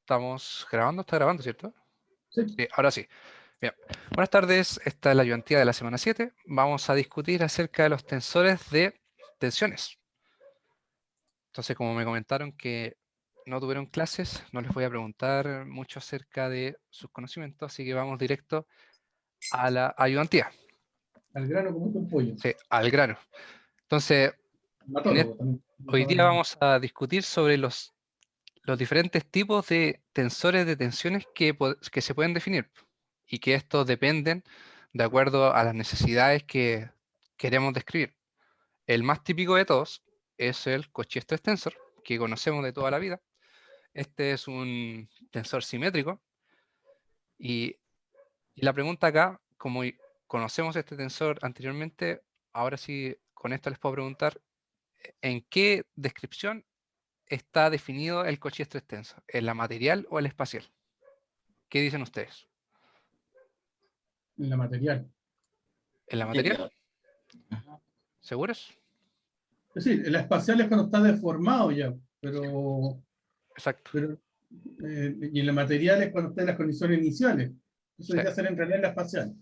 Estamos grabando, está grabando, ¿cierto? Sí. Sí, ahora sí. Bien. Buenas tardes, esta es la ayudantía de la semana 7. Vamos a discutir acerca de los tensores de tensiones. Entonces, como me comentaron que no tuvieron clases, no les voy a preguntar mucho acerca de sus conocimientos, así que vamos directo a la ayudantía. Al grano como un pollo. Sí, al grano. Entonces, Matólogo también. hoy día vamos a discutir sobre los diferentes tipos de tensores de tensiones que se pueden definir y que estos dependen de acuerdo a las necesidades que queremos describir. El más típico de todos es el Cauchy-Stress tensor, que conocemos de toda la vida. Este es un tensor simétrico y la pregunta acá, como conocemos este tensor anteriormente, ahora sí con esto les puedo preguntar, ¿en qué descripción está definido el Cauchy-Stress tensor? ¿En la material o en la espacial? ¿Qué dicen ustedes? en la material. ¿En la material? Material. Ajá. ¿Seguros? Es decir, en la espacial es cuando está deformado ya, pero, Exacto. pero y en la material es cuando está en las condiciones iniciales. Eso Sí, debería ser en realidad en la espacial.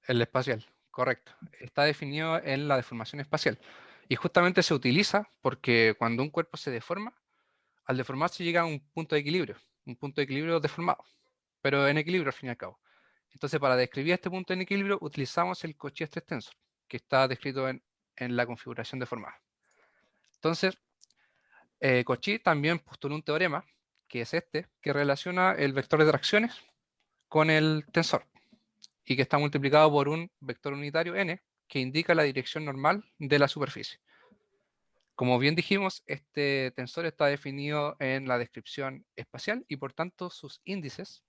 el espacial, correcto. Está definido en la deformación espacial. Y justamente se utiliza porque cuando un cuerpo se deforma, al deformarse llega a un punto de equilibrio deformado, pero en equilibrio al fin y al cabo. Entonces, para describir este punto en equilibrio, utilizamos el Cauchy-Stress tensor, que está descrito en la configuración deformada. Entonces, Cauchy también postuló un teorema, que es este, que relaciona el vector de tracciones con el tensor y que está multiplicado por un vector unitario n que indica la dirección normal de la superficie. Como bien dijimos, este tensor está definido en la descripción espacial y por tanto sus índices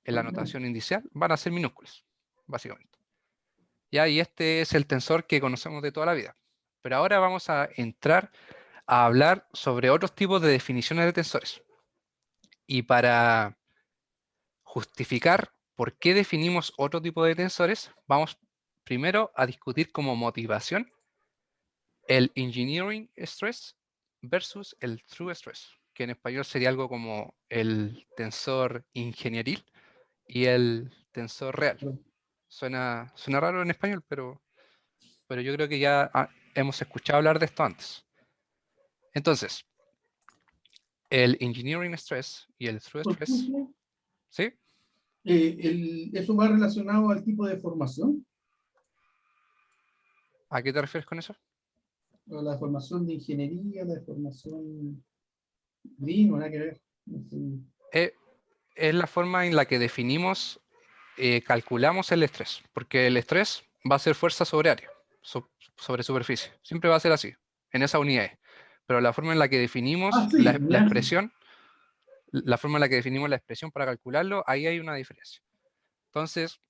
en la notación inicial van a ser minúsculos, básicamente. Ya, y este es el tensor que conocemos de toda la vida. Pero ahora vamos a entrar a hablar sobre otros tipos de definiciones de tensores. Y para justificar por qué definimos otro tipo de tensores, vamos primero a discutir como motivación el engineering stress versus el true stress, que en español sería algo como el tensor ingenieril y el tensor real. Suena raro en español, pero yo creo que ya hemos escuchado hablar de esto antes. Entonces, el engineering stress y el true Por stress, ejemplo, ¿sí? eso va relacionado al tipo de formación, ¿A qué te refieres con eso? o la formación de ingeniería, la formación green, o nada que ver. No sé. Es la forma en la que definimos, calculamos el estrés, porque el estrés va a ser fuerza sobre área, sobre superficie. Siempre va a ser así, en esas unidades. Pero la forma en la que definimos Sí, la ya. expresión, la forma en la que definimos la expresión para calcularlo, ahí hay una diferencia. Entonces,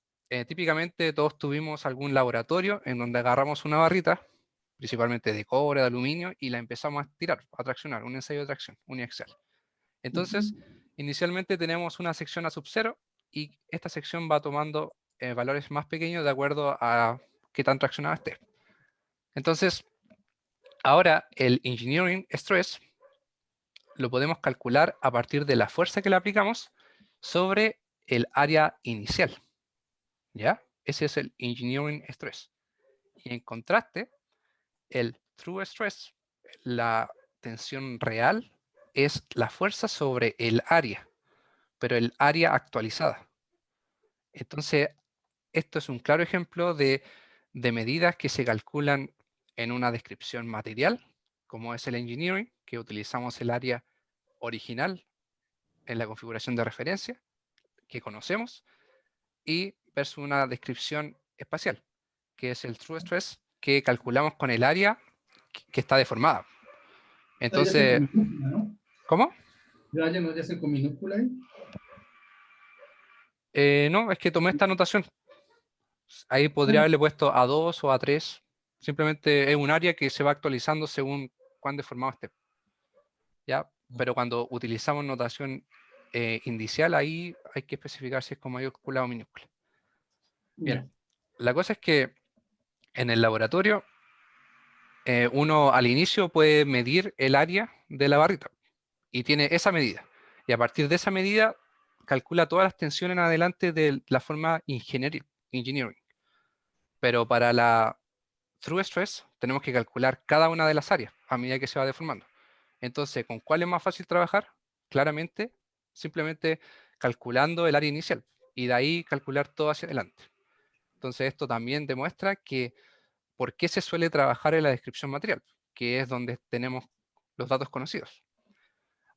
típicamente todos tuvimos algún laboratorio en donde agarramos una barrita, principalmente de cobre, de aluminio, y la empezamos a tirar, a traccionar, un ensayo de tracción, uniaxial. Entonces, inicialmente tenemos una sección a sub 0 y esta sección va tomando valores más pequeños de acuerdo a qué tan traccionada esté. Entonces, ahora el engineering stress lo podemos calcular a partir de la fuerza que le aplicamos sobre el área inicial. ¿Ya? Ese es el engineering stress. Y en contraste, el true stress, la tensión real, es la fuerza sobre el área, pero el área actualizada. Entonces, esto es un claro ejemplo de medidas que se calculan en una descripción material, como es el engineering, que utilizamos el área original en la configuración de referencia, que conocemos, y versus una descripción espacial, que es el true stress, que calculamos con el área que está deformada. Debería ser con Entonces, minúscula, ¿no? ¿cómo? Ya no debería ser con minúscula ahí. No, es que tomé esta anotación. Ahí podría haberle puesto A2 o A3. Simplemente es un área que se va actualizando según cuán deformado esté. ¿Ya? Pero cuando utilizamos notación indicial, ahí hay que especificar si es con mayúscula o minúscula. Bien, Ya. la cosa es que en el laboratorio uno al inicio puede medir el área de la barrita y tiene esa medida. Y a partir de esa medida, calcula todas las tensiones en adelante de la forma engineering. Pero para la through stress, tenemos que calcular cada una de las áreas a medida que se va deformando. Entonces, ¿con cuál es más fácil trabajar? Claramente, simplemente calculando el área inicial y de ahí calcular todo hacia adelante. Entonces, esto también demuestra que por qué se suele trabajar en la descripción material, que es donde tenemos los datos conocidos.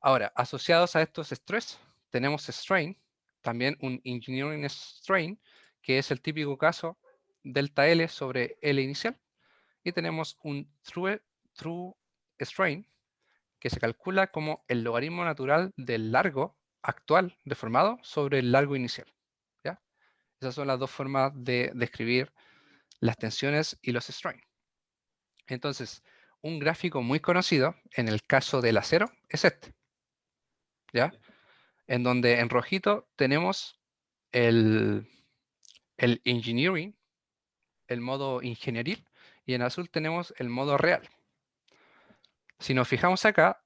Ahora, asociados a estos stress, tenemos strain, también un engineering strain, que es el típico caso delta L sobre L inicial, y tenemos un true strain, que se calcula como el logaritmo natural del largo actual deformado sobre el largo inicial. ¿Ya? Esas son las dos formas de describir las tensiones y los strain. Entonces, un gráfico muy conocido en el caso del acero es este, ¿ya? En donde en rojito tenemos el engineering, el modo ingenieril, y en azul tenemos el modo real. Si nos fijamos acá,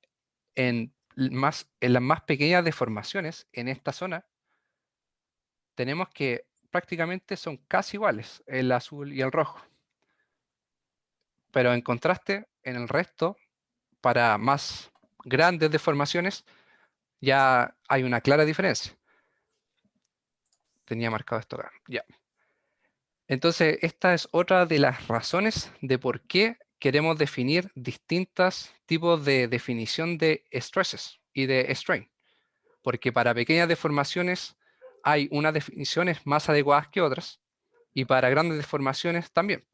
en las más pequeñas deformaciones en esta zona, tenemos que prácticamente son casi iguales, el azul y el rojo. Pero en contraste, en el resto, para más grandes deformaciones, ya hay una clara diferencia. Tenía marcado esto acá. Ya. Entonces, esta es otra de las razones de por qué queremos definir distintos tipos de definición de stresses y de strain. Porque para pequeñas deformaciones hay unas definiciones más adecuadas que otras y para grandes deformaciones también.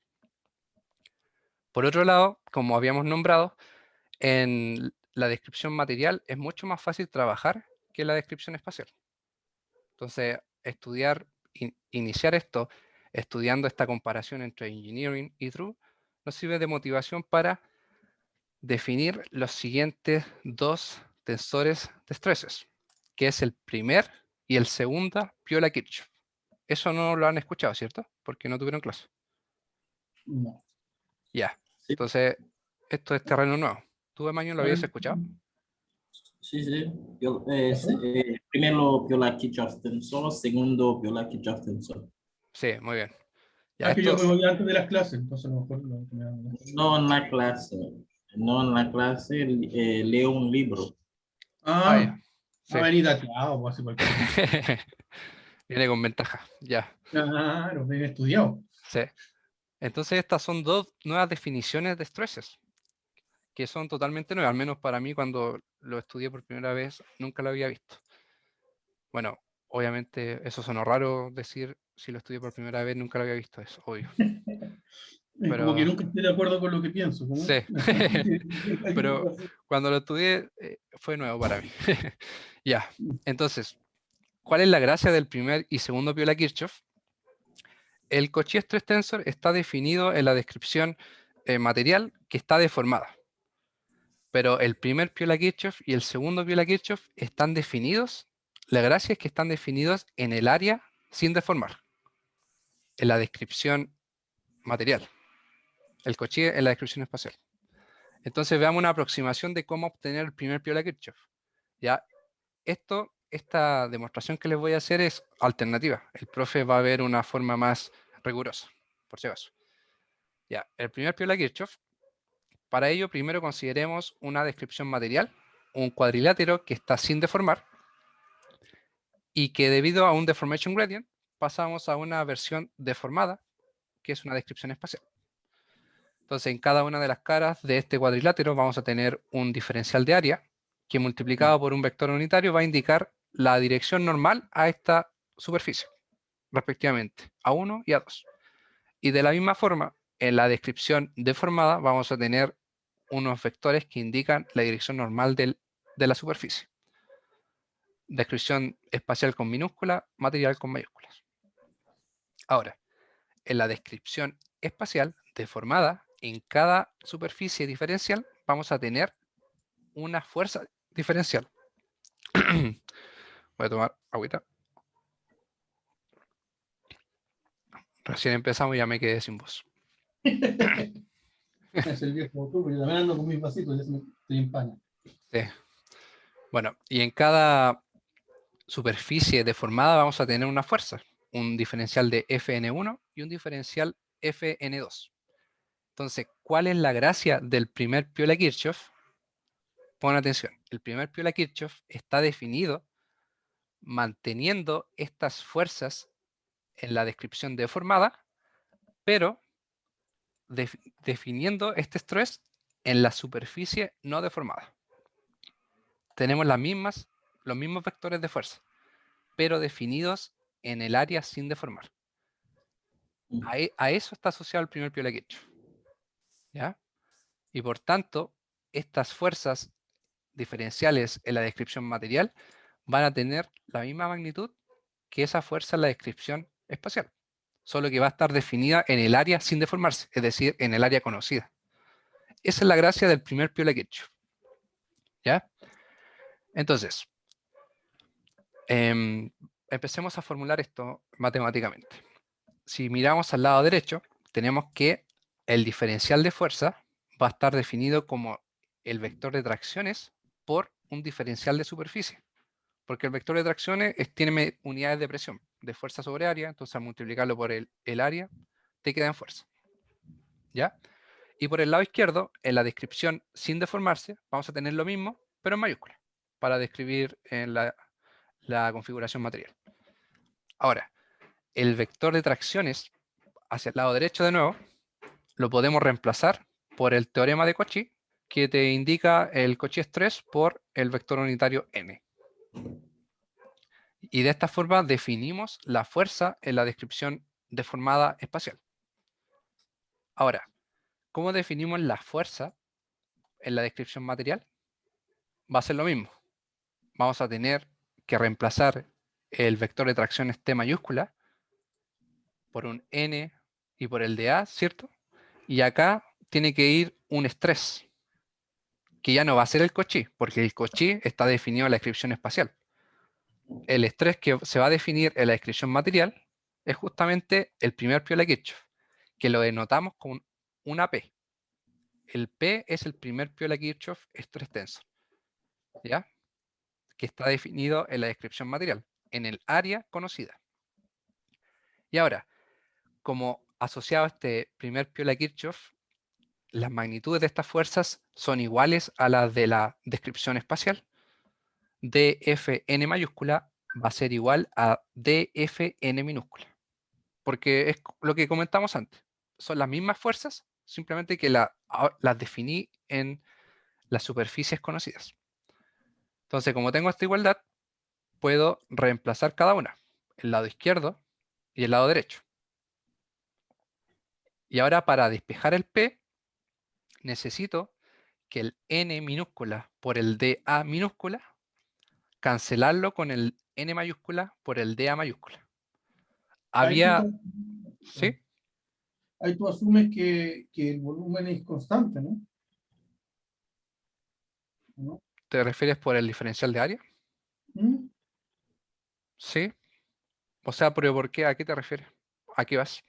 Por otro lado, como habíamos nombrado, en la descripción material es mucho más fácil trabajar que la descripción espacial. Entonces, iniciar esto, estudiando esta comparación entre engineering y true, nos sirve de motivación para definir los siguientes dos tensores de estreses, que es el primer y el segundo Piola-Kirchhoff. Eso no lo han escuchado, ¿cierto? Porque no tuvieron clase. No. Ya. Sí, Entonces, esto es terreno nuevo. ¿Tú, Emanuel, lo habías escuchado? sí, sí. Primero Piola-Kirchhoff tensor, segundo Piola-Kirchhoff tensor. Sí, muy bien. Ya, Ah, que yo esto, me voy antes de las clases, entonces a lo mejor me da- No en la clase, no en la clase, leo un libro. ya. Ah, Sí. a venir dateado, pues, así cualquier cosa. Viene con ventaja. Ya. Claro, bien estudiado. Sí. Entonces, estas son dos nuevas definiciones de stresses, que son totalmente nuevas, al menos para mí cuando lo estudié por primera vez, nunca lo había visto. Bueno, obviamente eso sonó raro decir, si lo estudié por primera vez, nunca lo había visto, eso, obvio. Es como que Pero nunca estoy de acuerdo con lo que pienso. ¿Cómo? sí, pero cuando lo estudié fue nuevo para mí. Ya, entonces, ¿cuál es la gracia del primer y segundo Piola-Kirchhoff? El Cauchy Stress Tensor está definido en la descripción material que está deformada. Pero el primer Piola-Kirchhoff y el segundo Piola-Kirchhoff están definidos. La gracia es que están definidos en el área sin deformar, en la descripción material. El Cauchy en la descripción espacial. Entonces veamos una aproximación de cómo obtener el primer Piola-Kirchhoff. Ya, esta demostración que les voy a hacer es alternativa. El profe va a ver una forma más rigurosa, por si acaso. Ya, el primer Piola-Kirchhoff. Para ello, primero consideremos una descripción material, un cuadrilátero que está sin deformar y que debido a un deformation gradient pasamos a una versión deformada, que es una descripción espacial. Entonces, en cada una de las caras de este cuadrilátero vamos a tener un diferencial de área que multiplicado por un vector unitario va a indicar la dirección normal a esta superficie, respectivamente, a 1 y a 2. Y de la misma forma, en la descripción deformada vamos a tener unos vectores que indican la dirección normal de la superficie. Descripción espacial con minúscula, material con mayúsculas. Ahora, en la descripción espacial deformada, en cada superficie diferencial vamos a tener una fuerza diferencial. Voy a tomar agüita. Recién empezamos y ya me quedé sin voz. Es el viejo tú, porque también ando con mis vasitos, ya se me estoy en pana. Sí. Bueno, y en cada superficie deformada vamos a tener una fuerza, un diferencial de Fn1 y un diferencial Fn2. Entonces, ¿cuál es la gracia del primer piola Kirchhoff? Pon atención, el primer piola Kirchhoff está definido manteniendo estas fuerzas en la descripción deformada, pero definiendo este estrés en la superficie no deformada. Tenemos los mismos vectores de fuerza, pero definidos en el área sin deformar. A eso está asociado el primer piola Kirchhoff. ¿Ya? Y por tanto, estas fuerzas diferenciales en la descripción material van a tener la misma magnitud que esa fuerza en la descripción espacial, solo que va a estar definida en el área sin deformarse, es decir, en el área conocida. Esa es la gracia del primer piola Kirchhoff. ¿Ya? Entonces, empecemos a formular esto matemáticamente. Si miramos al lado derecho, tenemos que el diferencial de fuerza va a estar definido como el vector de tracciones por un diferencial de superficie. Porque el vector de tracciones tiene unidades de presión, de fuerza sobre área, entonces al multiplicarlo por el área, te queda en fuerza. ¿Ya? Y por el lado izquierdo, en la descripción sin deformarse, vamos a tener lo mismo, pero en mayúscula, para describir en la configuración material. Ahora, el vector de tracciones hacia el lado derecho de nuevo, lo podemos reemplazar por el teorema de Cauchy, que te indica el Cauchy estrés por el vector unitario n. Y de esta forma definimos la fuerza en la descripción deformada espacial. Ahora, ¿cómo definimos la fuerza en la descripción material? Va a ser lo mismo. Vamos a tener que reemplazar el vector de tracciones T mayúscula por un N y por el de A, ¿cierto? Y acá tiene que ir un estrés, que ya no va a ser el Cauchy, porque el Cauchy está definido en la descripción espacial. El estrés que se va a definir en la descripción material es justamente el primer piola Kirchhoff, que lo denotamos con una P. El P es el primer piola Kirchhoff estrés tensor, ¿ya? Que está definido en la descripción material, en el área conocida. Y ahora, como asociado a este primer piola Kirchhoff, las magnitudes de estas fuerzas son iguales a las de la descripción espacial. dFn mayúscula va a ser igual a dFn minúscula. Porque es lo que comentamos antes. Son las mismas fuerzas, simplemente que las definí en las superficies conocidas. Entonces, como tengo esta igualdad, puedo reemplazar cada una, el lado izquierdo y el lado derecho. Y ahora para despejar el P, necesito que el N minúscula por el dA minúscula, cancelarlo con el N mayúscula por el dA mayúscula. Había... ¿Sí? Ahí tú asumes que el volumen es constante, ¿no? ¿No? ¿Te refieres por el diferencial de área? ¿Mm? Sí. O sea, pero ¿por qué? ¿A qué te refieres? ¿A qué vas?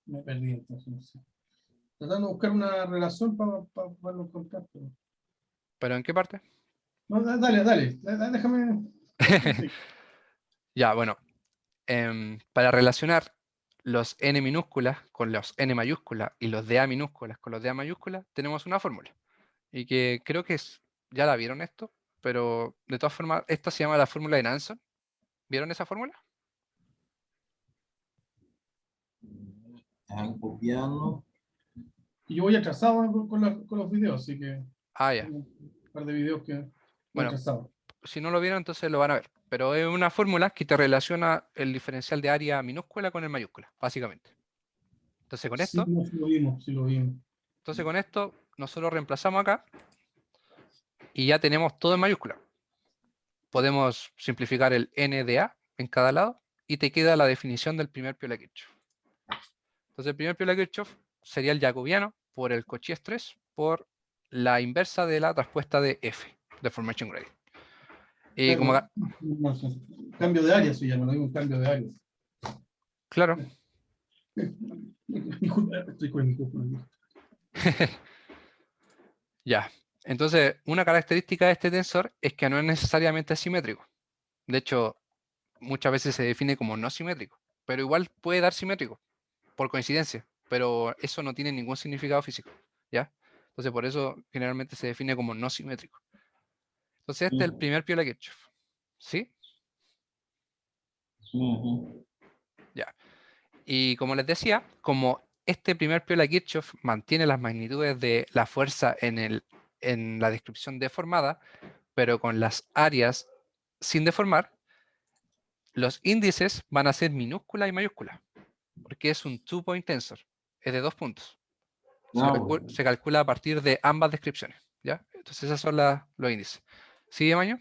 Me perdí entonces, no sé. Tratando de buscar una relación para poderlo encontrar. Pero... ¿Pero en qué parte? No, déjame. Sí. Ya, bueno. Para relacionar los n minúsculas con los n mayúsculas y los dA minúsculas con los dA mayúsculas, tenemos una fórmula. Y que creo que ya la vieron esto, pero de todas formas, esta se llama la fórmula de Nansen. ¿Vieron esa fórmula? Están copiando. Y yo voy atrasado con los videos, así que Ah, ya. tengo un par de videos que voy Bueno, atrasado. si no lo vieron, entonces lo van a ver. Pero es una fórmula que te relaciona el diferencial de área minúscula con el mayúscula, básicamente. Entonces con Sí, esto, no, sí lo vimos, sí lo vimos. nosotros reemplazamos acá y ya tenemos todo en mayúscula. Podemos simplificar el n de a en cada lado y te queda la definición del primer piola Kirchhoff. Entonces el primer piola Kirchhoff sería el jacobiano por el Cauchy estrés por la inversa de la respuesta de F, deformation gradient. Y como acá, No sé, cambio de área se llama, no digo un cambio de área. claro, Disculpa, estoy con el micrófono. ya. Entonces, una característica de este tensor es que no es necesariamente simétrico. De hecho, muchas veces se define como no simétrico, pero igual puede dar simétrico, por coincidencia, pero eso no tiene ningún significado físico, ¿ya? Entonces, por eso generalmente se define como no simétrico. Entonces, este es el primer piola Kirchhoff, ¿sí? Ujú. Ya. Y como les decía, como este primer piola Kirchhoff mantiene las magnitudes de la fuerza en la descripción deformada, pero con las áreas sin deformar, los índices van a ser minúscula y mayúscula, porque es un two-point tensor, es de 2 puntos. Ah, Se calcula a partir de ambas descripciones, ¿ya? Entonces esos son los índices. ¿Sigue, Maño?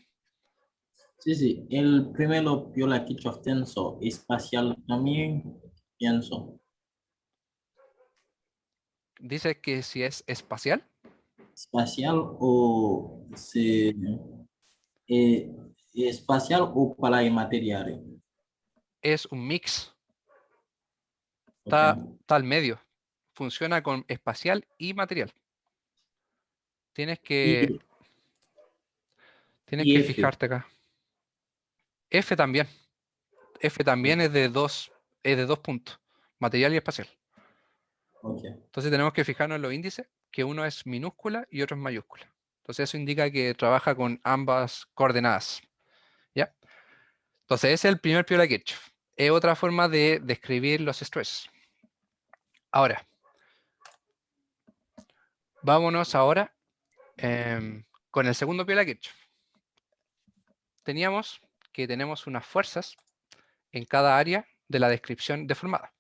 sí, sí. El primero viola Kirchhoff tensor espacial también pienso. Dice que si es espacial, Espacial o eh, espacial o para materiales. es un mix, Ok. está al medio. Funciona con espacial y material. Tienes que, Y, tienes y que F. fijarte acá. F también. F también es de dos puntos, material y espacial. Ok. Entonces tenemos que fijarnos en los índices, que uno es minúscula y otro es mayúscula. Entonces eso indica que trabaja con ambas coordenadas, ¿ya? Entonces ese es el primer piola Kirchhoff. Es otra forma de describir los stresses. Ahora, vámonos ahora con el segundo piola Kirchhoff. Teníamos que tenemos unas fuerzas en cada área de la descripción deformada.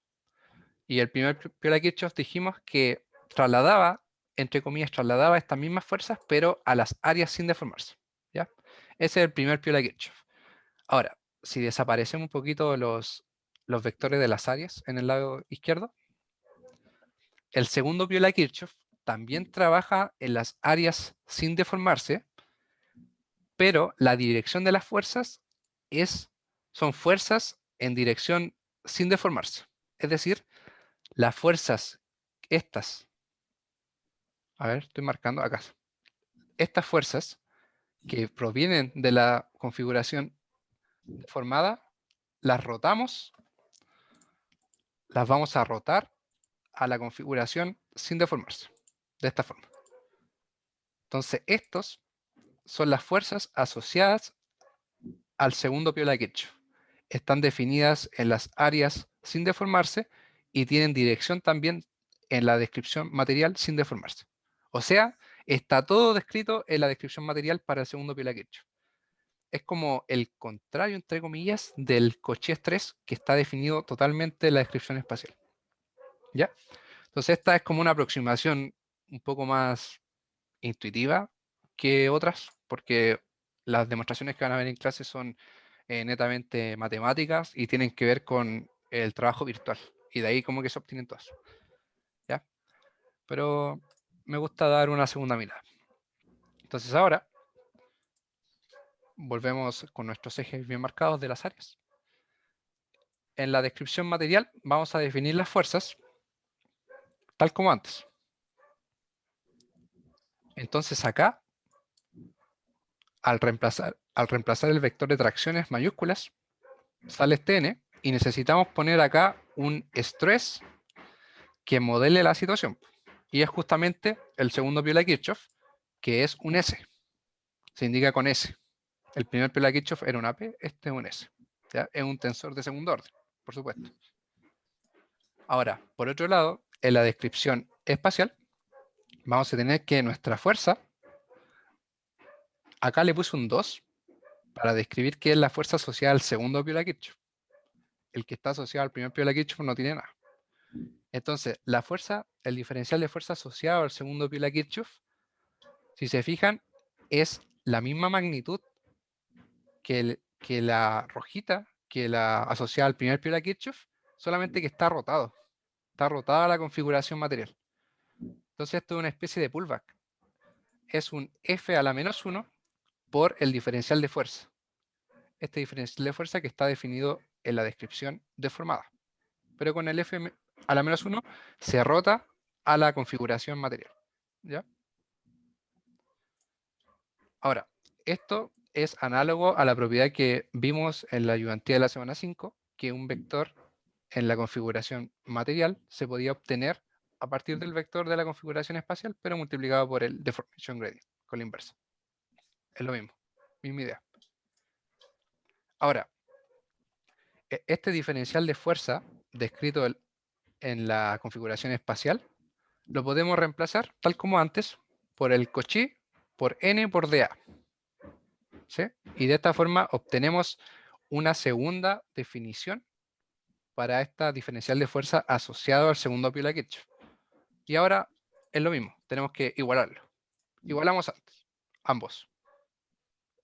Y el primer piola Kirchhoff dijimos que trasladaba, entre comillas, trasladaba estas mismas fuerzas, pero a las áreas sin deformarse, ¿ya? Ese es el primer piola Kirchhoff. Ahora, si desaparecemos un poquito los vectores de las áreas en el lado izquierdo, el segundo piola Kirchhoff también trabaja en las áreas sin deformarse, pero la dirección de las fuerzas son fuerzas en dirección sin deformarse. Es decir, las fuerzas, estas, a ver, estoy marcando acá, estas fuerzas que provienen de la configuración deformada, las rotamos, las vamos a rotar a la configuración sin deformarse, de esta forma. Entonces, estos son las fuerzas asociadas al segundo piola Kirchhoff. Están definidas en las áreas sin deformarse y tienen dirección también en la descripción material sin deformarse. O sea, está todo descrito en la descripción material para el segundo piola Kirchhoff. Es como el contrario, entre comillas, del Cauchy 3, que está definido totalmente en la descripción espacial. ¿Ya? Entonces esta es como una aproximación un poco más intuitiva que otras, porque las demostraciones que van a ver en clase son netamente matemáticas y tienen que ver con el trabajo virtual. Y de ahí como que se obtienen todas. ¿Ya? Pero me gusta dar una segunda mirada. Entonces ahora volvemos con nuestros ejes bien marcados de las áreas. En la descripción material vamos a definir las fuerzas tal como antes. Entonces acá, al reemplazar el vector de tracciones mayúsculas, sale este n y necesitamos poner acá un stress que modele la situación. Y es justamente el segundo piola Kirchhoff, que es un S. Se indica con S. El primer piola Kirchhoff era una P, este es un S. ¿Ya? Es un tensor de segundo orden, por supuesto. Ahora, por otro lado, en la descripción espacial, vamos a tener que nuestra fuerza, acá le puse un 2 para describir qué es la fuerza asociada al segundo piola Kirchhoff. El que está asociado al primer piola Kirchhoff no tiene nada. Entonces, la fuerza, el diferencial de fuerza asociado al segundo piola Kirchhoff, si se fijan, es la misma magnitud que la rojita, que la asociada al primer piola Kirchhoff, solamente que está rotado. Está rotada la configuración material. Entonces, esto es una especie de pullback. Es un F a la menos 1 por el diferencial de fuerza. Este diferencial de fuerza que está definido en la descripción deformada. Pero con el F a la menos 1 se rota a la configuración material. ¿Ya? Ahora, esto es análogo a la propiedad que vimos en la ayudantía de la semana 5, que un vector en la configuración material se podía obtener a partir del vector de la configuración espacial, pero multiplicado por el deformation gradient, con la inversa. Es lo mismo, misma idea. Ahora, este diferencial de fuerza descrito en la configuración espacial lo podemos reemplazar, tal como antes, por el Cauchy por n por dA. ¿Sí? Y de esta forma obtenemos una segunda definición para esta diferencial de fuerza asociado al segundo Piola-Kirchhoff. Y ahora es lo mismo, tenemos que igualarlo. Igualamos antes, ambos.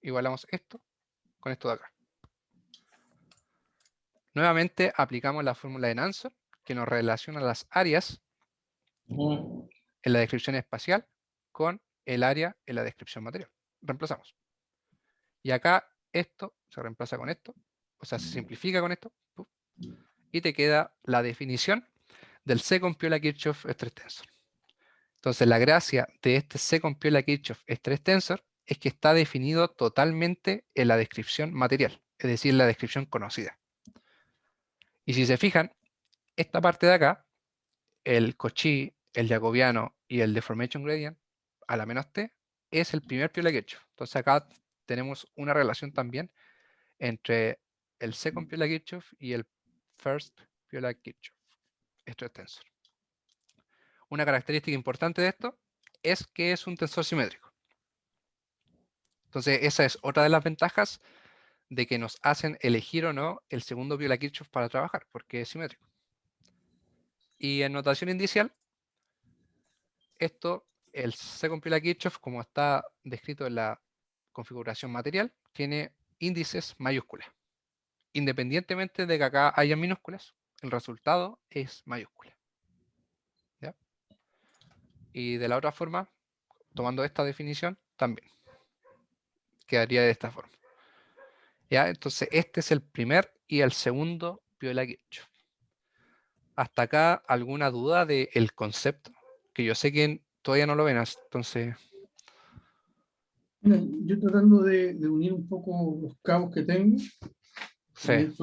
Igualamos esto con esto de acá. Nuevamente aplicamos la fórmula de Nansen, que nos relaciona las áreas en la descripción espacial con el área en la descripción material. Reemplazamos. Y acá esto se reemplaza con esto, o sea, se simplifica con esto, y te queda la definición del C con Piola-Kirchhoff stress tensor. Entonces, la gracia de este C con Piola-Kirchhoff stress tensor es que está definido totalmente en la descripción material, es decir, la descripción conocida. Y si se fijan, esta parte de acá, el Cauchy, el jacobiano y el deformation gradient, a la menos t, es el primer Piola-Kirchhoff. Entonces acá tenemos una relación también entre el second Piola-Kirchhoff y el first Piola-Kirchhoff stress tensor. Una característica importante de esto es que es un tensor simétrico. Entonces esa es otra de las ventajas de que nos hacen elegir o no el segundo Piola-Kirchhoff para trabajar, porque es simétrico. Y en notación indicial, esto, el second Piola-Kirchhoff, como está descrito en la configuración material, tiene índices mayúsculas. Independientemente de que acá haya minúsculas, el resultado es mayúscula. ¿Ya? Y de la otra forma, tomando esta definición, también quedaría de esta forma. ¿Ya? Entonces, este es el primer y el segundo Piola-Kirchhoff. Hasta acá, ¿alguna duda del concepto? Que yo sé que todavía no lo ven, entonces... Mira, yo tratando de unir un poco los cabos que tengo. Sí,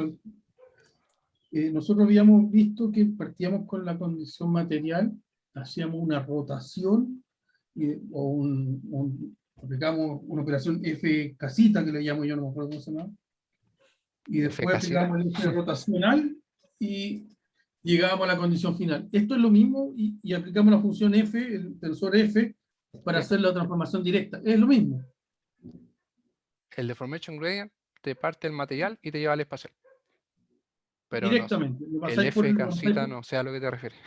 Nosotros habíamos visto que partíamos con la condición material, hacíamos una rotación aplicamos una operación F casita, que le llamo yo, no me acuerdo cómo se llama, y F después casita. aplicamos el F rotacional y llegábamos a la condición final. Esto es lo mismo y aplicamos la función F, el tensor F, para hacer la transformación directa. Es lo mismo. El deformation gradient te parte el material y te lleva al espacial. Pero no, Directamente. el F casita no sé a lo que te refieres.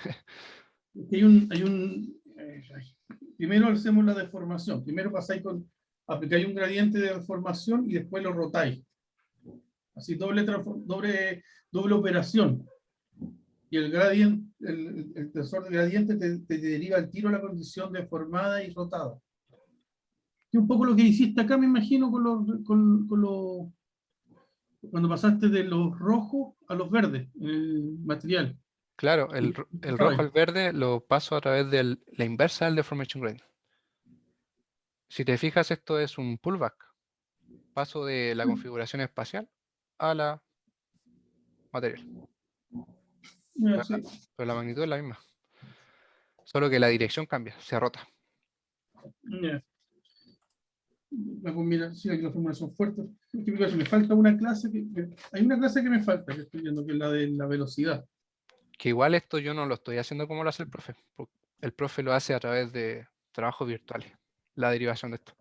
Primero hacemos la deformación. Primero aplicáis un gradiente de deformación y después lo rotáis. Así doble operación. Y el gradiente, el tensor de gradiente te deriva al tiro la condición deformada y rotada. Que un poco lo que hiciste acá, me imagino, cuando pasaste de los rojos a los verdes, en el material. Claro, el rojo al verde lo paso a través de la inversa del deformation gradient. Si te fijas, esto es un pullback. Paso de la configuración espacial a la material. Sí. Pero la magnitud es la misma. Solo que la dirección cambia, se rota. Yeah. Mira, sí, aquí las fórmulas son fuertes. Me falta una clase hay una clase que me falta, que estoy viendo, que es la de la velocidad. Que igual esto yo no lo estoy haciendo como lo hace el profe. El profe lo hace a través de trabajos virtuales, la derivación de esto.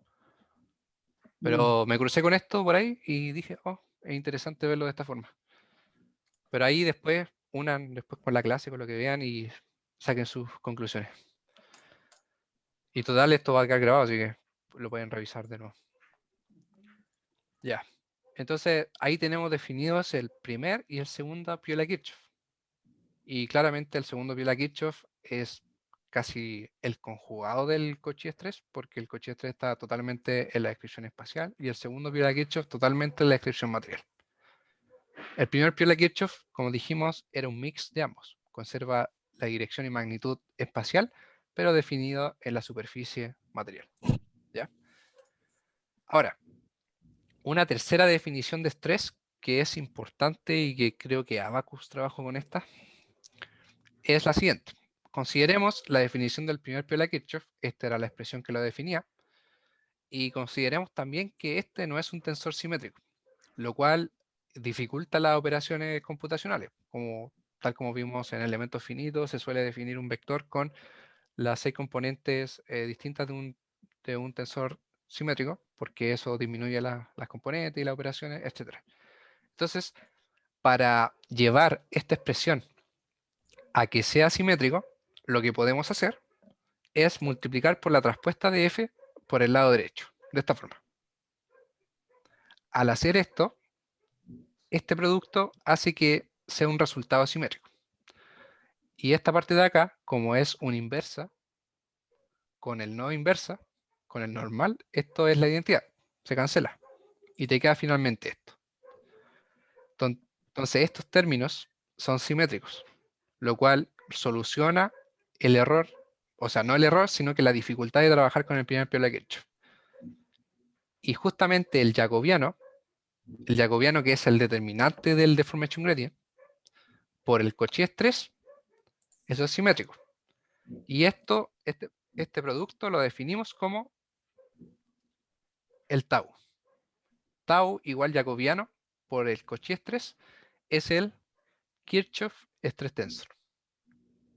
Pero me crucé con esto por ahí y dije, oh, es interesante verlo de esta forma. Pero ahí después, después con la clase, con lo que vean y saquen sus conclusiones. Y total, esto va a quedar grabado, así que lo pueden revisar de nuevo. Ya. Entonces, ahí tenemos definidos el primer y el segundo Piola-Kirchhoff. Y claramente el segundo Piola-Kirchhoff es casi el conjugado del Cauchy-Stress, porque el Cauchy-Stress está totalmente en la descripción espacial y el segundo Piola-Kirchhoff totalmente en la descripción material. El primer Piola-Kirchhoff, como dijimos, era un mix de ambos. Conserva la dirección y magnitud espacial, pero definido en la superficie material. ¿Ya? Ahora, una tercera definición de estrés que es importante y que creo que Abacus trabaja con esta, es la siguiente. Consideremos la definición del primer piola Kirchhoff, esta era la expresión que lo definía, y consideremos también que este no es un tensor simétrico, lo cual dificulta las operaciones computacionales. Tal como vimos en elementos finitos, se suele definir un vector con las 6 componentes distintas de un tensor simétrico, porque eso disminuye las componentes y las operaciones, etc. Entonces, para llevar esta expresión a que sea simétrico, lo que podemos hacer es multiplicar por la traspuesta de f por el lado derecho, de esta forma. Al hacer esto, este producto hace que sea un resultado simétrico. Y esta parte de acá, como es una inversa, con el no inversa, con el normal, esto es la identidad. Se cancela. Y te queda finalmente esto. Entonces estos términos son simétricos, lo cual soluciona el error, o sea, no el error, sino que la dificultad de trabajar con el primer piola Kirchhoff. Y justamente el jacobiano que es el determinante del deformation gradient, por el Cauchy 3, eso es simétrico. Y este producto lo definimos como el tau. Tau igual jacobiano por el Cauchy 3 es el Kirchhoff stress tensor,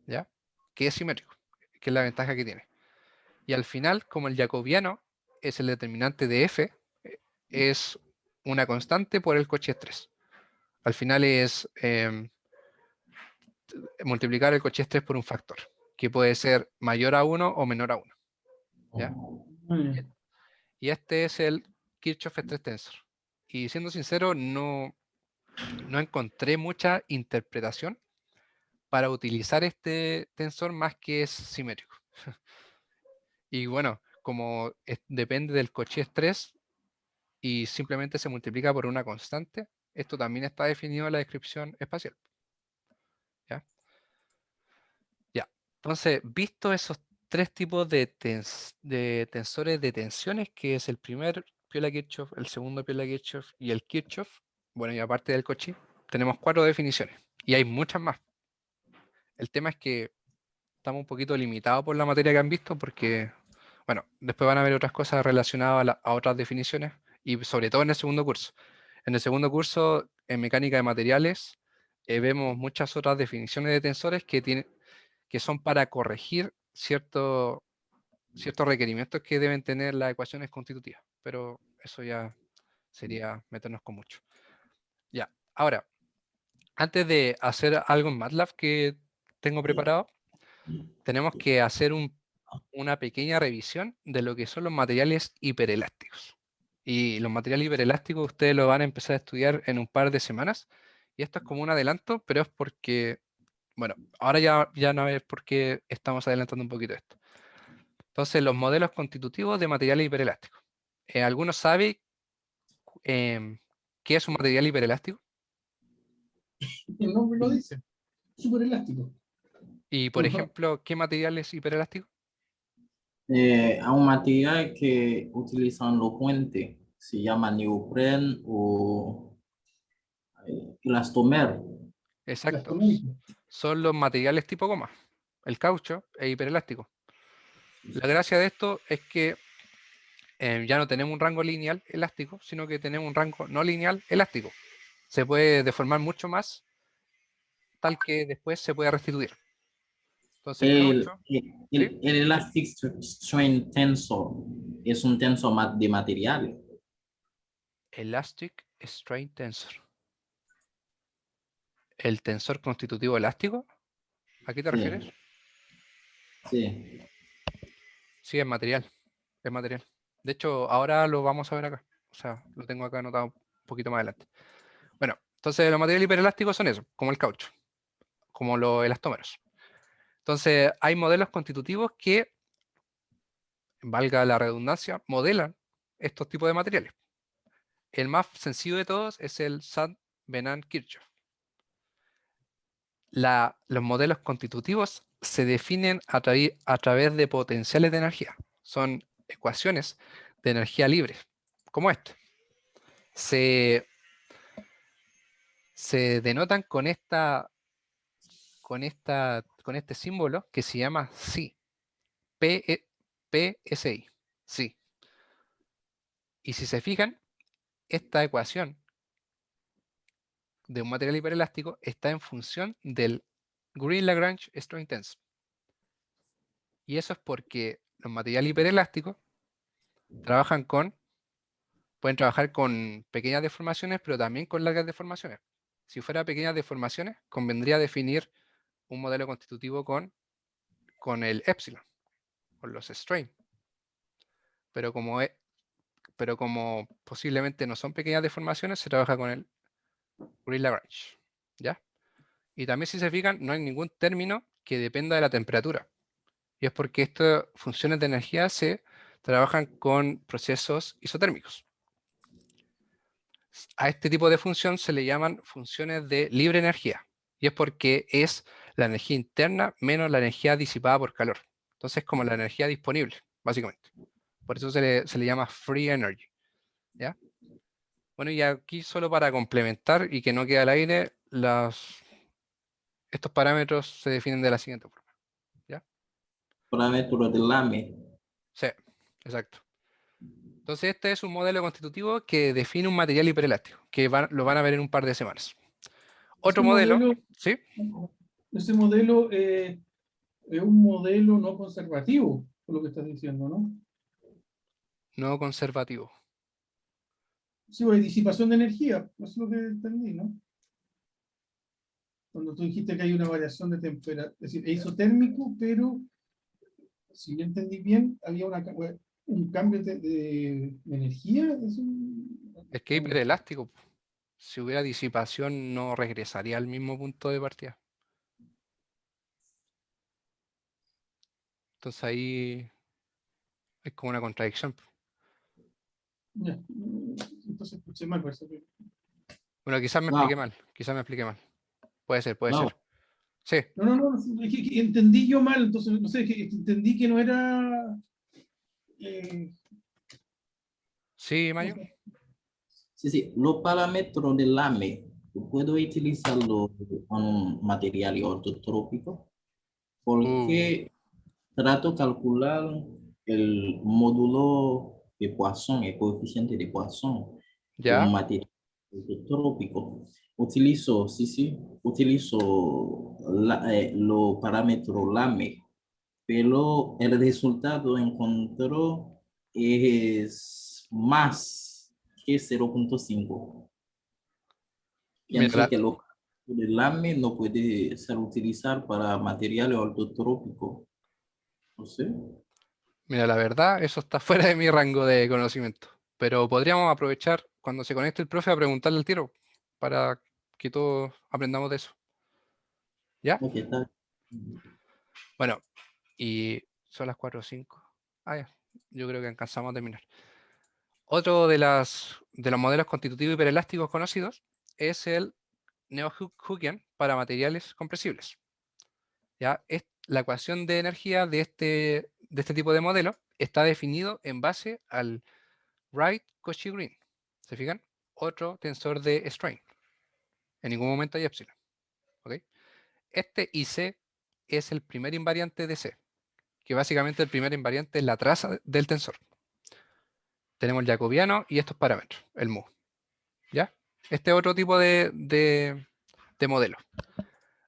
¿ya? Que es simétrico, que es la ventaja que tiene. Y al final, como el jacobiano es el determinante de f, es una constante por el Cauchy 3. Al final es multiplicar el Cauchy 3 por un factor, que puede ser mayor a 1 o menor a 1. ¿Ya? Muy bien. Y este es el Kirchhoff stress tensor. Y siendo sincero, no encontré mucha interpretación para utilizar este tensor más que es simétrico. Y bueno, como depende del Cauchy 3 y simplemente se multiplica por una constante, esto también está definido en la descripción espacial. ¿Ya? Ya. Entonces, visto esos tres tipos de tensores de tensiones, que es el primer piola Kirchhoff, el segundo piola Kirchhoff y el Kirchhoff, bueno, y aparte del Cauchy, tenemos 4 definiciones. Y hay muchas más. El tema es que estamos un poquito limitados por la materia que han visto, porque, bueno, después van a haber otras cosas relacionadas a otras definiciones, y sobre todo en el segundo curso. En el segundo curso, en mecánica de materiales, vemos muchas otras definiciones de tensores que son para corregir ciertos requerimientos que deben tener las ecuaciones constitutivas, pero eso ya sería meternos con mucho. Ya, ahora, antes de hacer algo en MATLAB que tengo preparado, tenemos que hacer una pequeña revisión de lo que son los materiales hiperelásticos. Y los materiales hiperelásticos ustedes lo van a empezar a estudiar en un par de semanas, y esto es como un adelanto, pero es porque, bueno, ahora ya no es porque estamos adelantando un poquito esto. Entonces, los modelos constitutivos de materiales hiperelásticos. ¿Alguno sabe qué es un material hiperelástico? El nombre lo dice. Súper elástico. Y, por ejemplo, ¿qué material es hiperelástico? A un material que utilizan los puentes se llama neopreno o elastomer. Exacto. Elastomérico. Son los materiales tipo goma. El caucho es hiperelástico. La gracia de esto es que ya no tenemos un rango lineal elástico, sino que tenemos un rango no lineal elástico. Se puede deformar mucho más, tal que después se puede restituir. Entonces el caucho, ¿sí? El Elastic Strain Tensor es un tensor de materiales. Elastic Strain Tensor. ¿El tensor constitutivo elástico? ¿A qué te refieres? Sí. Sí, es material. Es material. De hecho, ahora lo vamos a ver acá. O sea, lo tengo acá anotado un poquito más adelante. Bueno, entonces los materiales hiperelásticos son eso, como el caucho, como los elastómeros. Entonces, hay modelos constitutivos que, valga la redundancia, modelan estos tipos de materiales. El más sencillo de todos es el Sand-Venant-Kirchhoff. Los modelos constitutivos se definen a través de potenciales de energía. Son ecuaciones de energía libre, como este. Se denotan con este símbolo que se llama psi, PSI, sí. Y si se fijan, esta ecuación de un material hiperelástico está en función del Green-Lagrange Strain Tensor. Y eso es porque los materiales hiperelásticos pueden trabajar con pequeñas deformaciones, pero también con largas deformaciones. Si fuera pequeñas deformaciones, convendría definir un modelo constitutivo con el epsilon, con los strain. Pero como posiblemente no son pequeñas deformaciones, se trabaja con el Green-Lagrange, ¿ya? Y también, si se fijan, no hay ningún término que dependa de la temperatura. Y es porque estas funciones de energía se trabajan con procesos isotérmicos. A este tipo de función se le llaman funciones de libre energía. Y es porque es la energía interna menos la energía disipada por calor. Entonces, como la energía disponible, básicamente. Por eso se le llama free energy, ¿ya? Bueno, y aquí solo para complementar y que no quede al aire, estos parámetros se definen de la siguiente forma. Parámetro de Lame. Sí, exacto. Entonces este es un modelo constitutivo que define un material hiperelástico, que lo van a ver en un par de semanas. Otro modelo, ¿sí? Ese modelo es un modelo no conservativo, por lo que estás diciendo, ¿no? No conservativo. Sí, hay disipación de energía, eso es lo que entendí, ¿no? Cuando tú dijiste que hay una variación de temperatura, es decir, es isotérmico, pero si yo entendí bien, había un cambio de energía. Es que hiperelástico. Si hubiera disipación, no regresaría al mismo punto de partida. Entonces ahí es como una contradicción. Ya, entonces escuché mal, parece que. Bueno, quizás me No, expliqué mal. Quizás me expliqué mal. Puede ser, puede no. ser. Sí, No, es que entendí yo mal, entonces, no sé, que entendí que no era. eh, sí, ¿Cómo Mayo. se llama? Sí, sí, los parámetros del AME, yo puedo utilizarlo con material ortotrópico Uh, porque trato de calcular el módulo de Poisson, el coeficiente de Poisson de un ya. material ortotrópico. Utilizo, sí, sí, utilizo los parámetros LAME, pero el resultado encontró es más que 0.5. Mira, Pienso que lo del AME no puede ser utilizado para materiales ortotrópicos. No sé. la verdad, eso está fuera de mi rango de conocimiento. Pero podríamos aprovechar cuando se conecte el profe a preguntarle al tiro para que todos aprendamos de eso. ¿Ya? Ok, está. Bueno, y son las 4 o 5. Ah, ya. Yo creo que alcanzamos a terminar. Otro de los modelos constitutivos hiperelásticos conocidos es el Neo-Hookean para materiales compresibles. ¿Ya? La ecuación de energía de este tipo de modelo está definido en base al Wright-Cauchy-Green. ¿Se fijan? Otro tensor de strain. En ningún momento hay epsilon. ¿Ok? Este IC es el primer invariante de C, que básicamente el primer invariante es la traza del tensor. Tenemos el jacobiano y estos parámetros, el mu. ¿Ya? Este es otro tipo de modelo.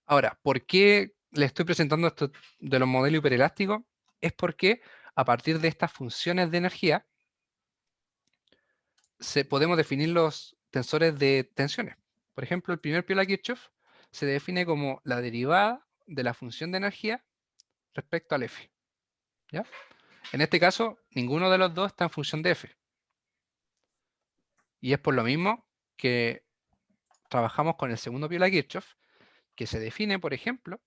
Ahora, ¿por qué le estoy presentando esto de los modelos hiperelásticos? Es porque a partir de estas funciones de energía podemos definir los tensores de tensiones. Por ejemplo, el primer piola Kirchhoff se define como la derivada de la función de energía respecto al F. ¿Ya? En este caso, ninguno de los dos está en función de F. Y es por lo mismo que trabajamos con el segundo piola Kirchhoff, que se define, por ejemplo,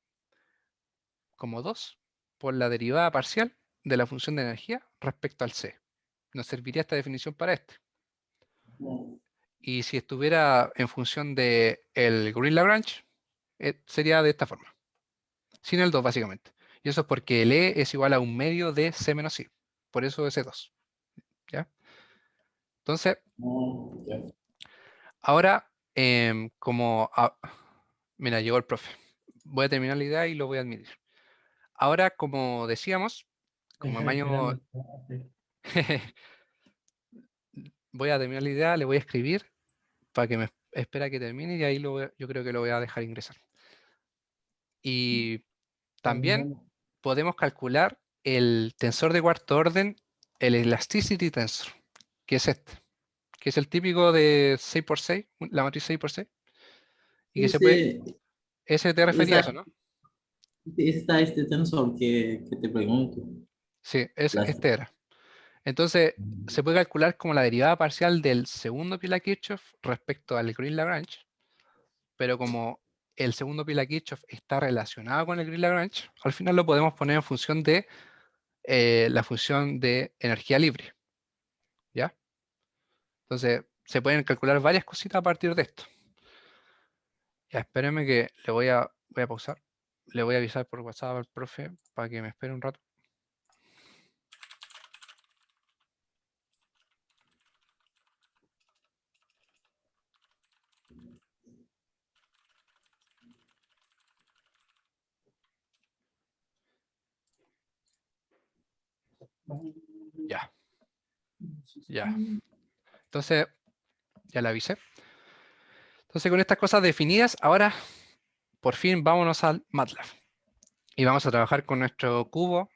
como 2 por la derivada parcial de la función de energía respecto al C. Nos serviría esta definición para este. Y si estuviera en función del Green-Lagrange, sería de esta forma. Sin el 2, básicamente. Y eso es porque el E es igual a un medio de C menos I. Por eso ese 2. ¿Ya? Entonces, Ya. ahora, mira, llegó el profe. Voy a terminar la idea y lo voy a admitir. Ahora, como decíamos, como Deja esperando Maño, el profe. voy a terminar la idea, le voy a escribir para que me espera que termine y ahí yo creo que lo voy a dejar ingresar. Y también podemos calcular el tensor de cuarto orden, el elasticity tensor, que es este, que es el típico de 6×6, la matriz 6×6, y que se puede, Ese, ese te refería a eso, esa- ¿no? está este tensor que te pregunto. Sí, Las- este era. Entonces, se puede calcular como la derivada parcial del segundo pila Kirchhoff respecto al Green-Lagrange, pero como el segundo pila Kirchhoff está relacionado con el Green-Lagrange, al final lo podemos poner en función de la función de energía libre, ¿ya? Entonces, se pueden calcular varias cositas a partir de esto. Ya, espérenme que voy a pausar. Le voy a avisar por WhatsApp al profe para que me espere un rato. Ya, ya. Entonces, ya le avisé. Entonces, con estas cosas definidas, ahora por fin vámonos al MATLAB. Y vamos a trabajar con nuestro cubo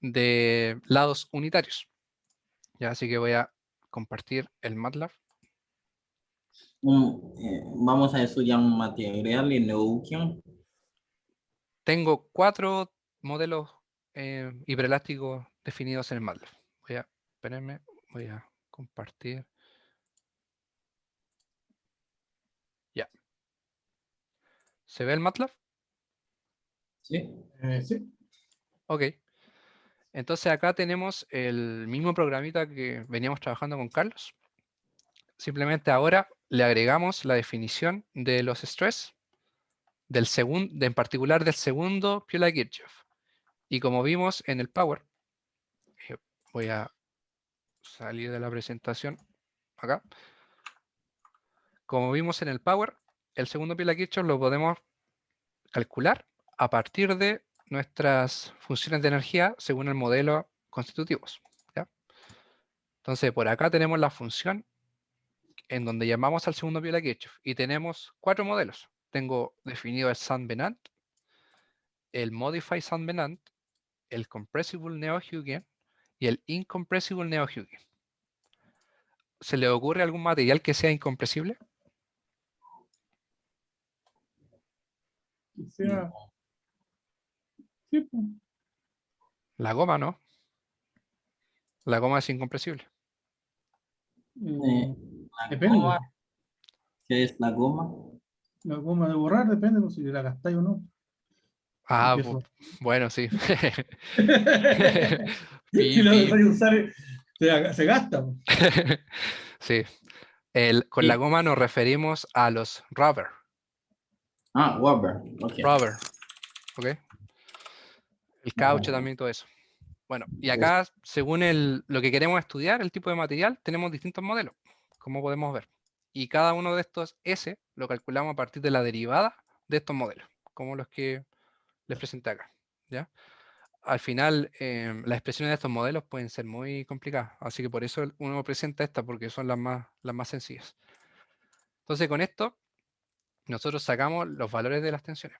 de lados unitarios. Ya, así que voy a compartir el MATLAB. Vamos a estudiar un material en Neuquén. Tengo 4 modelos hiperelásticos definidos en el MATLAB. Espérenme, voy a compartir. Ya. ¿Se ve el MATLAB? ¿Sí? Sí. Ok. Entonces acá tenemos el mismo programita que veníamos trabajando con Carlos. Simplemente ahora le agregamos la definición de los stress, en particular del segundo Piola-Kirchhoff. Y como vimos en el Power, voy a salir de la presentación acá. Como vimos en el Power, el segundo Piola-Kirchhoff lo podemos calcular a partir de nuestras funciones de energía según el modelo constitutivos. ¿Ya? Entonces, por acá tenemos la función en donde llamamos al segundo Piola-Kirchhoff y tenemos 4 modelos. Tengo definido el Saint-Venant, el Modified Saint-Venant, el Compressible Neo-Huygen y el Incompressible Neo-Huygen. ¿Se le ocurre algún material que sea incompresible? O sea, sí, pues. La goma, ¿no? La goma es incompresible. La Depende. goma, ¿qué es la goma? La goma de borrar depende pues, si la gastáis o no. Ah, Porque eso. bueno, sí. Si Pi, lo pi. dejáis usar, se gasta, pues. Sí. Con la Sí. goma nos referimos a los rubber. Ah, Weber. Ok. Rubber, ¿ok? El caucho también, todo eso. Bueno, y acá, según lo que queremos estudiar, el tipo de material, tenemos distintos modelos, como podemos ver. Y cada uno de estos S lo calculamos a partir de la derivada de estos modelos, como los que les presenté acá. ¿Ya? Al final, las expresiones de estos modelos pueden ser muy complicadas, así que por eso uno presenta estas, porque son las más sencillas. Entonces, con esto, nosotros sacamos los valores de las tensiones.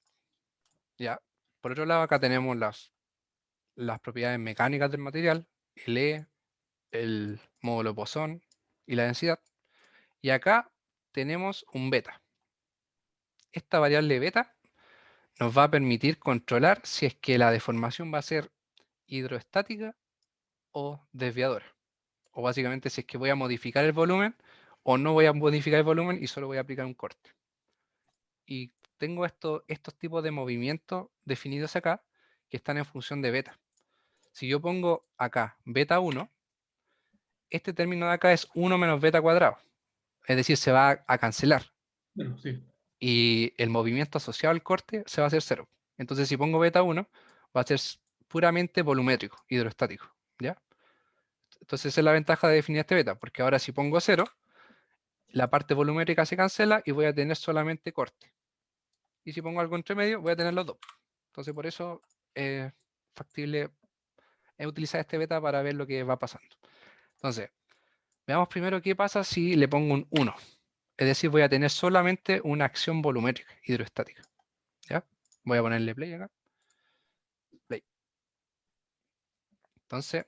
¿Ya? Por otro lado, acá tenemos las propiedades mecánicas del material, el E, el módulo Poisson y la densidad. Y acá tenemos un beta. Esta variable beta nos va a permitir controlar si es que la deformación va a ser hidroestática o desviadora. O básicamente si es que voy a modificar el volumen o no voy a modificar el volumen y solo voy a aplicar un corte. Y tengo estos tipos de movimientos definidos acá que están en función de beta. Si yo pongo acá beta 1, este término de acá es 1 menos beta cuadrado. Es decir, se va a cancelar. Bueno, sí. Y el movimiento asociado al corte se va a hacer 0. Entonces, si pongo beta 1, va a ser puramente volumétrico, hidrostático. ¿Ya? Entonces esa es la ventaja de definir este beta, porque ahora si pongo 0, la parte volumétrica se cancela y voy a tener solamente corte. Y si pongo algo entre medio, voy a tener los dos. Entonces por eso es factible utilizar este beta para ver lo que va pasando. Entonces, veamos primero qué pasa si le pongo un 1. Es decir, voy a tener solamente una acción volumétrica hidroestática. ¿Ya? Voy a ponerle play acá. Play. Entonces,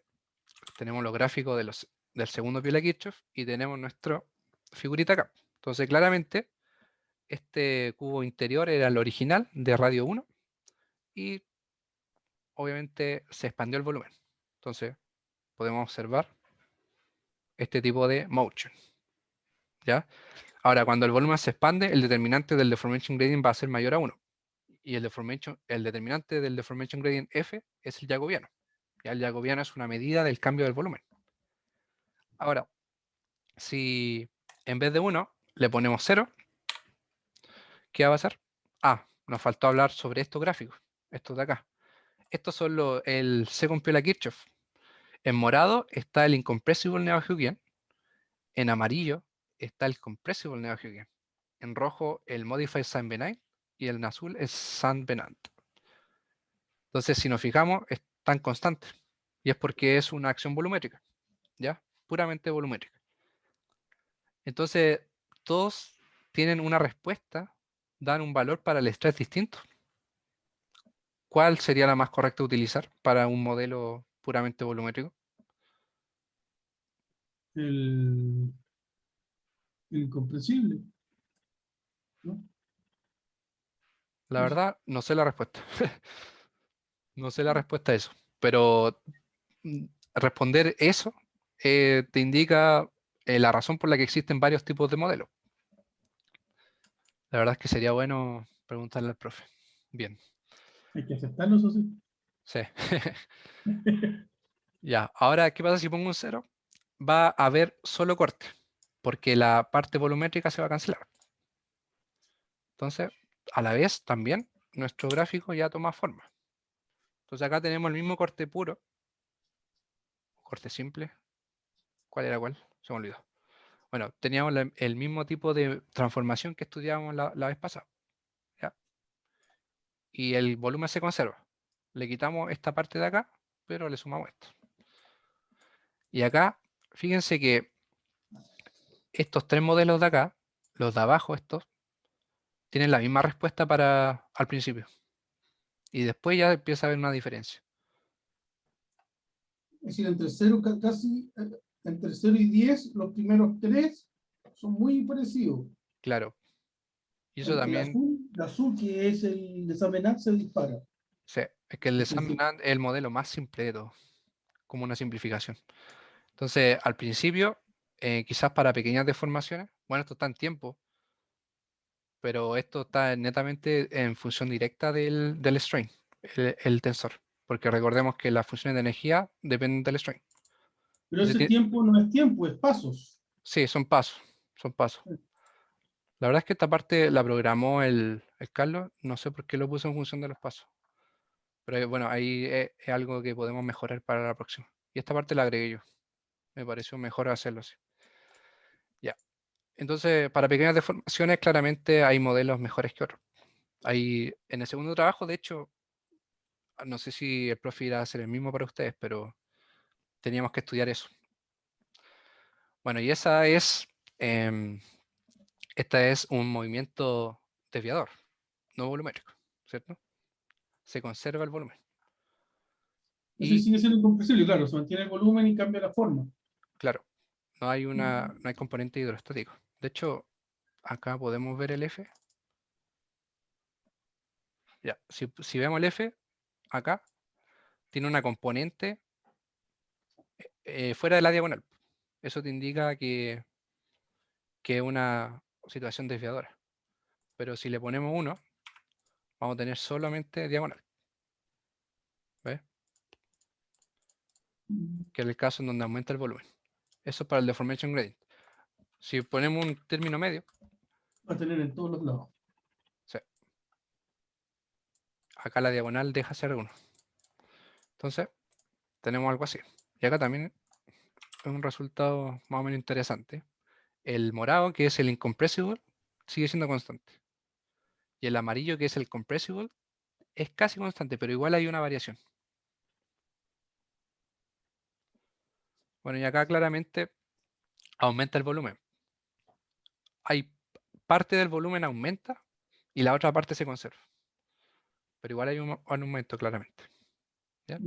tenemos los gráficos del segundo pie de Kirchhoff y tenemos nuestra figurita acá. Entonces, claramente, este cubo interior era el original de radio 1 y obviamente se expandió el volumen. Entonces, podemos observar este tipo de motion. ¿Ya? Ahora, cuando el volumen se expande, el determinante del deformation gradient va a ser mayor a 1. Y el determinante del deformation gradient F es el jacobiano. Ya el jacobiano es una medida del cambio del volumen. Ahora, si en vez de 1 le ponemos 0, ¿qué va a pasar? Ah, nos faltó hablar sobre estos gráficos, estos de acá. Estos son el second Piola Kirchhoff. En morado está el incompressible Neo-Huggian. En amarillo está el compressible Neo-Huggian. En rojo el modified Saint-Venant y en azul es Saint-Venant. Entonces, si nos fijamos, están constantes. Y es porque es una acción volumétrica, ¿ya? Puramente volumétrica. Entonces, todos tienen una respuesta, dan un valor para el estrés distinto. ¿Cuál sería la más correcta de utilizar para un modelo puramente volumétrico? El incomprensible, ¿no? La verdad, no sé la respuesta. No sé la respuesta a eso. Pero responder eso te indica la razón por la que existen varios tipos de modelos. La verdad es que sería bueno preguntarle al profe. Bien, Hay que aceptarlo, eso sí. sí. Ya, ahora, ¿qué pasa si pongo un 0? Va a haber solo corte, porque la parte volumétrica se va a cancelar. Entonces, a la vez, también, nuestro gráfico ya toma forma. Entonces acá tenemos el mismo corte puro, corte simple. ¿Cuál era cuál? Se me olvidó. Bueno, teníamos el mismo tipo de transformación que estudiábamos la vez pasada. ¿Ya? Y el volumen se conserva. Le quitamos esta parte de acá, pero le sumamos esto. Y acá, fíjense que estos tres modelos de acá, los de abajo, estos, tienen la misma respuesta para al principio. Y después ya empieza a haber una diferencia. Es decir, entre 0, casi, entre 0 y 10, los primeros tres son muy parecidos. Claro. Y eso El también, azul, que es el de Samenat, se dispara. sí, es que el de Al principio. Sandman es el modelo más simple de todo, como una simplificación. Entonces, al principio, quizás para pequeñas deformaciones, bueno, esto está en tiempo, pero esto está netamente en función directa del strain, el tensor, porque recordemos que las funciones de energía dependen del strain. Pero Entonces, ese tiempo no es tiempo, es pasos. sí, son pasos, son pasos. La verdad es que esta parte la programó el Carlos, no sé por qué lo puso en función de los pasos, pero bueno, ahí es algo que podemos mejorar para la próxima. Y esta parte la agregué yo, me pareció mejor hacerlo así. Ya. Entonces, para pequeñas deformaciones, claramente hay modelos mejores que otros. Hay, en el segundo trabajo, de hecho, no sé si el profe irá a hacer el mismo para ustedes, pero teníamos que estudiar eso. Bueno, y esta es un movimiento desviador, no volumétrico, ¿cierto? Se conserva el volumen. Ese Y, sigue siendo incompresible, claro, se mantiene el volumen y cambia la forma. claro, no hay componente hidrostático. De hecho, acá podemos ver el F. Ya, si vemos el F, acá, tiene una componente fuera de la diagonal. Eso te indica que es una situación desviadora. Pero si le ponemos 1, vamos a tener solamente diagonal. ¿Ves? Que es el caso en donde aumenta el volumen. Eso es para el deformation gradient. Si ponemos un término medio, Va a tener en todos los lados. sí, acá la diagonal deja ser 1. Entonces, tenemos algo así. Y acá también es un resultado más o menos interesante. El morado, que es el incompressible, sigue siendo constante. Y el amarillo, que es el compressible, es casi constante, pero igual hay una variación. Bueno, y acá claramente aumenta el volumen. Hay parte del volumen aumenta y la otra parte se conserva. Pero igual hay un aumento claramente. ¿Ya?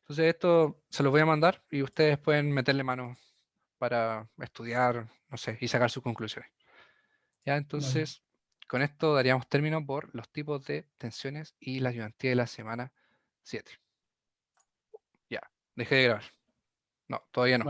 Entonces esto se lo voy a mandar y ustedes pueden meterle mano para estudiar, no sé, y sacar sus conclusiones. Ya, entonces, con esto daríamos término por los tipos de tensiones y la ayudantía de la semana 7. Ya, dejé de grabar. No, todavía no.